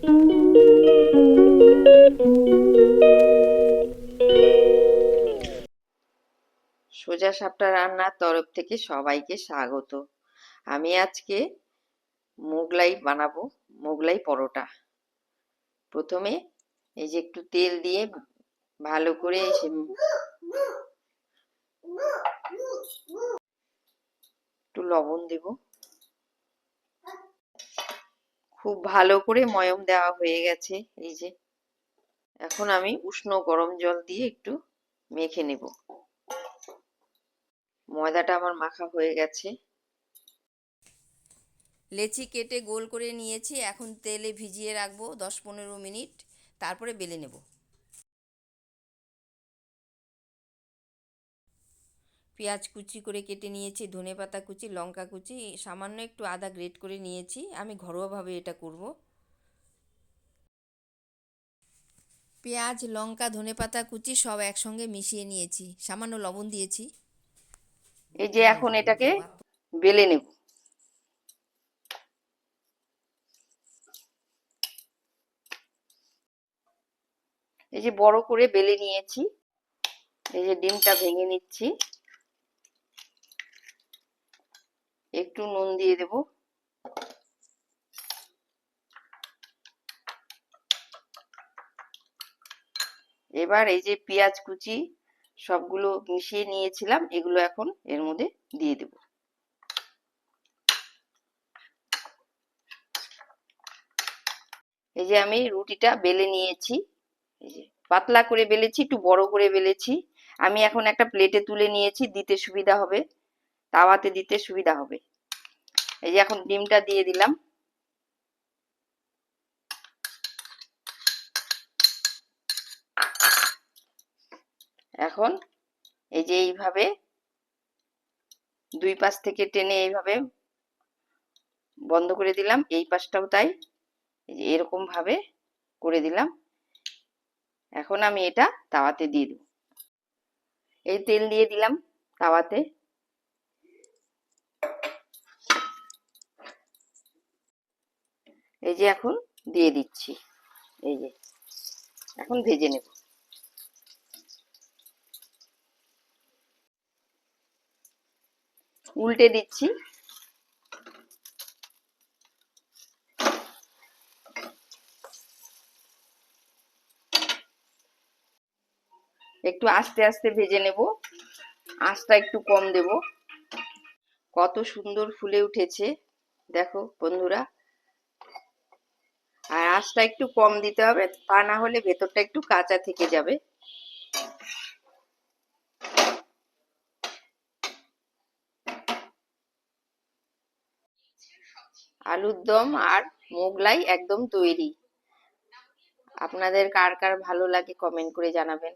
সোজা সাপটা রান্নার তরফ থেকে সবাইকে স্বাগত। আমি আজকে মোগলাই বানাবো, মোগলাই পরোটা। প্রথমে এই যে একটু তেল দিয়ে ভালো করে একটু লবণ দেব। খুব ভালো করে ময়ম দেওয়া হয়ে গেছে। এই যে এখন আমি উষ্ণ গরম জল দিয়ে একটু মেখে নেব। ময়দাটা আমার মাখা হয়ে গেছে। লেচি কেটে গোল করে নিয়েছি, এখন তেলে ভিজিয়ে রাখবো 10-15 মিনিট, তারপরে বেলে নেব। পেঁয়াজ কুচি করে কেটে নিয়েছি, ধনেপাতা কুচি, লঙ্কা কুচি, সামান্য একটু আদা গ্রেট করে নিয়েছি। আমি ঘরোয়াভাবে এটা করব। পেঁয়াজ, লঙ্কা, ধনেপাতা কুচি সব একসঙ্গে মিশিয়ে নিয়েছি, সামান্য লবণ দিয়েছি। এই যে এখন এটাকে বেলে নেব। এই যে বড় করে বেলে নিয়েছি। এই যে ডিমটা ভেঙে নিচ্ছি, একটু নুন দিয়ে দেব। এবার এই যে পেঁয়াজ কুচি সবগুলো মিশিয়ে নিয়েছিলাম, এগুলো এখন এর মধ্যে দিয়ে দেব। এই যে আমি রুটিটা বেলে নিয়েছি, এই যে পাতলা করে বেলেছি, একটু বড় করে বেলেছি। আমি এখন একটা প্লেটে তুলে নিয়েছি, দিতে সুবিধা হবে, তাওয়াতে দিতে সুবিধা হবে। এই যে এখন ডিমটা দিয়ে দিলাম। এখন এই যে এইভাবে দুই পাশ থেকে টেনে এইভাবে বন্ধ করে দিলাম, এই পাশটাও তাই, এই যে এরকম ভাবে করে দিলাম। এখন আমি এটা তাওয়াতে দিয়ে দেব। এই তেল দিয়ে দিলাম তাওয়াতে। এই যে এখন দিয়ে দিচ্ছি, এই যে এখন ভেজে নেব। উল্টে দিচ্ছি। একটু আস্তে আস্তে ভেজে নেব, আঁচটা একটু কম দেব। কত সুন্দর ফুলে উঠেছে দেখো বন্ধুরা। আর আঁচটা একটু কম দিতে হবে, তা না হলে ভেতরটা একটু কাঁচা থেকে যাবে। আলুর দম আর মোগলাই একদম তৈরি। আপনাদের কার কার ভালো লাগে কমেন্ট করে জানাবেন।